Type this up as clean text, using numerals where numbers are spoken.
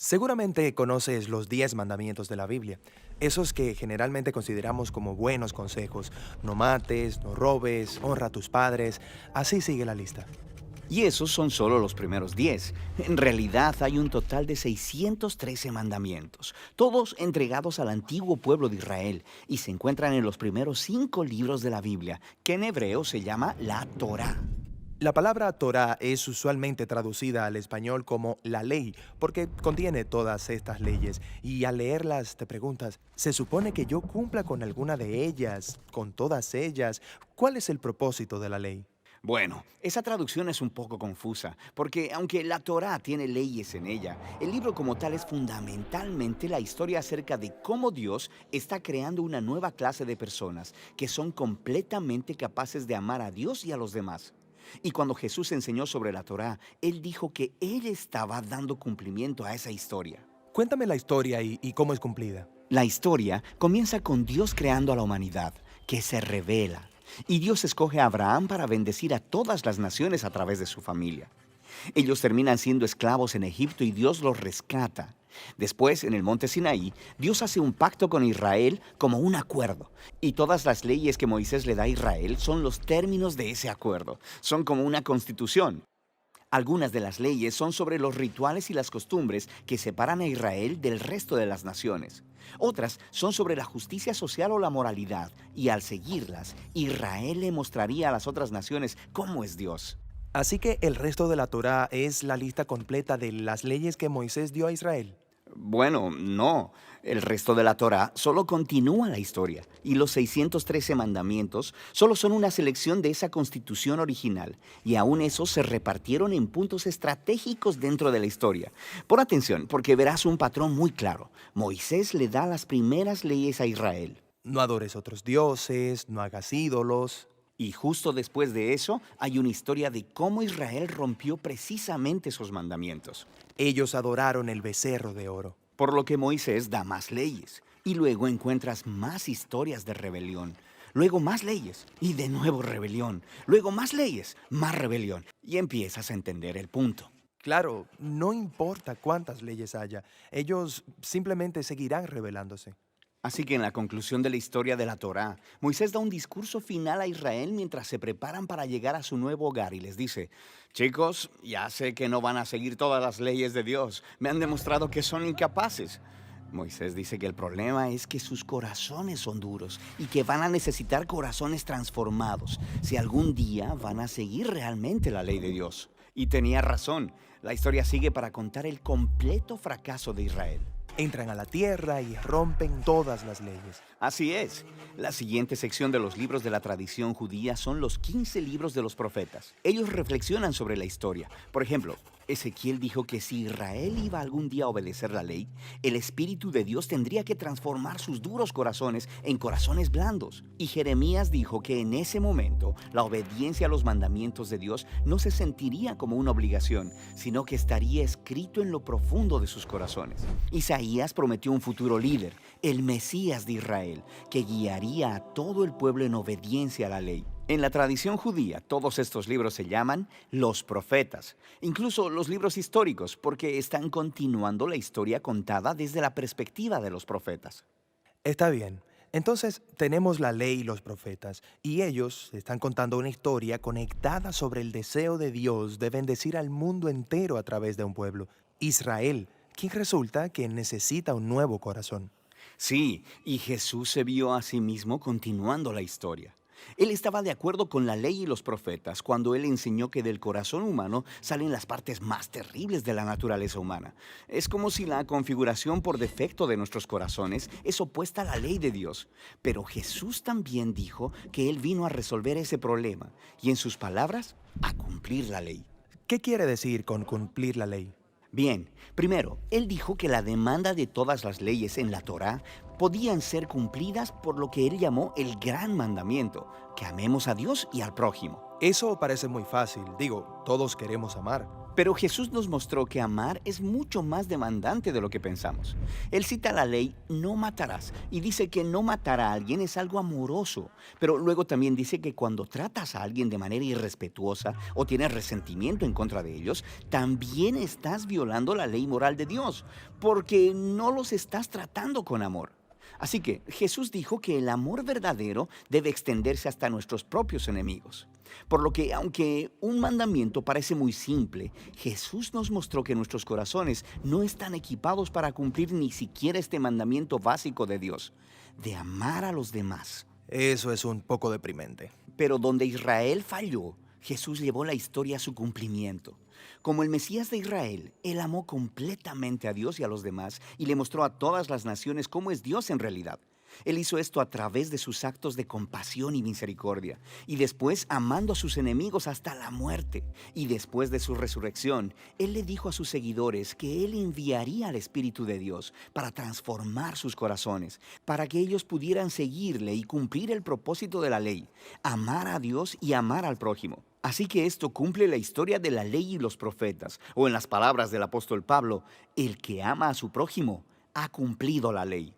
Seguramente conoces los 10 mandamientos de la Biblia, esos que generalmente consideramos como buenos consejos. No mates, no robes, honra a tus padres, así sigue la lista. Y esos son solo los primeros 10. En realidad hay un total de 613 mandamientos, todos entregados al antiguo pueblo de Israel, y se encuentran en los primeros 5 libros de la Biblia, que en hebreo se llama la Torá. La palabra Torah es usualmente traducida al español como la ley, porque contiene todas estas leyes, y al leerlas te preguntas, ¿se supone que yo cumpla con alguna de ellas, con todas ellas? ¿Cuál es el propósito de la ley? Bueno, esa traducción es un poco confusa, porque aunque la Torá tiene leyes en ella, el libro como tal es fundamentalmente la historia acerca de cómo Dios está creando una nueva clase de personas que son completamente capaces de amar a Dios y a los demás. Y cuando Jesús enseñó sobre la Torá, Él dijo que Él estaba dando cumplimiento a esa historia. Cuéntame la historia y cómo es cumplida. La historia comienza con Dios creando a la humanidad, que se revela. Y Dios escoge a Abraham para bendecir a todas las naciones a través de su familia. Ellos terminan siendo esclavos en Egipto y Dios los rescata. Después, en el monte Sinaí, Dios hace un pacto con Israel como un acuerdo. Y todas las leyes que Moisés le da a Israel son los términos de ese acuerdo. Son como una constitución. Algunas de las leyes son sobre los rituales y las costumbres que separan a Israel del resto de las naciones. Otras son sobre la justicia social o la moralidad, y al seguirlas, Israel le mostraría a las otras naciones cómo es Dios. Así que el resto de la Torá es la lista completa de las leyes que Moisés dio a Israel. Bueno, no. El resto de la Torá solo continúa la historia, y los 613 mandamientos solo son una selección de esa constitución original, y aún esos se repartieron en puntos estratégicos dentro de la historia. Pon atención, porque verás un patrón muy claro. Moisés le da las primeras leyes a Israel. No adores otros dioses, no hagas ídolos. Y justo después de eso, hay una historia de cómo Israel rompió precisamente esos mandamientos. Ellos adoraron el becerro de oro. Por lo que Moisés da más leyes. Y luego encuentras más historias de rebelión. Luego más leyes. Y de nuevo rebelión. Luego más leyes. Más rebelión. Y empiezas a entender el punto. Claro, no importa cuántas leyes haya, ellos simplemente seguirán rebelándose. Así que en la conclusión de la historia de la Torá, Moisés da un discurso final a Israel mientras se preparan para llegar a su nuevo hogar y les dice, chicos, ya sé que no van a seguir todas las leyes de Dios, me han demostrado que son incapaces. Moisés dice que el problema es que sus corazones son duros y que van a necesitar corazones transformados si algún día van a seguir realmente la ley de Dios. Y tenía razón, la historia sigue para contar el completo fracaso de Israel. Entran a la tierra y rompen todas las leyes. Así es. La siguiente sección de los libros de la tradición judía son los 15 libros de los profetas. Ellos reflexionan sobre la historia. Por ejemplo, Ezequiel dijo que si Israel iba algún día a obedecer la ley, el Espíritu de Dios tendría que transformar sus duros corazones en corazones blandos. Y Jeremías dijo que en ese momento la obediencia a los mandamientos de Dios no se sentiría como una obligación, sino que estaría escrito en lo profundo de sus corazones. Isaías prometió un futuro líder, el Mesías de Israel, que guiaría a todo el pueblo en obediencia a la ley. En la tradición judía, todos estos libros se llaman los profetas, incluso los libros históricos, porque están continuando la historia contada desde la perspectiva de los profetas. Está bien. Entonces tenemos la ley y los profetas, y ellos están contando una historia conectada sobre el deseo de Dios de bendecir al mundo entero a través de un pueblo, Israel, quien resulta que necesita un nuevo corazón. Sí, y Jesús se vio a sí mismo continuando la historia. Él estaba de acuerdo con la ley y los profetas cuando él enseñó que del corazón humano salen las partes más terribles de la naturaleza humana. Es como si la configuración por defecto de nuestros corazones es opuesta a la ley de Dios. Pero Jesús también dijo que él vino a resolver ese problema y en sus palabras, a cumplir la ley. ¿Qué quiere decir con cumplir la ley? Bien, primero, él dijo que la demanda de todas las leyes en la Torá podían ser cumplidas por lo que él llamó el gran mandamiento, que amemos a Dios y al prójimo. Eso parece muy fácil. Digo, todos queremos amar. Pero Jesús nos mostró que amar es mucho más demandante de lo que pensamos. Él cita la ley, no matarás, y dice que no matar a alguien es algo amoroso. Pero luego también dice que cuando tratas a alguien de manera irrespetuosa o tienes resentimiento en contra de ellos, también estás violando la ley moral de Dios, porque no los estás tratando con amor. Así que Jesús dijo que el amor verdadero debe extenderse hasta nuestros propios enemigos. Por lo que, aunque un mandamiento parece muy simple, Jesús nos mostró que nuestros corazones no están equipados para cumplir ni siquiera este mandamiento básico de Dios, de amar a los demás. Eso es un poco deprimente. Pero donde Israel falló, Jesús llevó la historia a su cumplimiento. Como el Mesías de Israel, Él amó completamente a Dios y a los demás y le mostró a todas las naciones cómo es Dios en realidad. Él hizo esto a través de sus actos de compasión y misericordia, y después amando a sus enemigos hasta la muerte. Y después de su resurrección, Él le dijo a sus seguidores que Él enviaría al Espíritu de Dios para transformar sus corazones, para que ellos pudieran seguirle y cumplir el propósito de la ley, amar a Dios y amar al prójimo. Así que esto cumple la historia de la ley y los profetas, o en las palabras del apóstol Pablo, el que ama a su prójimo ha cumplido la ley.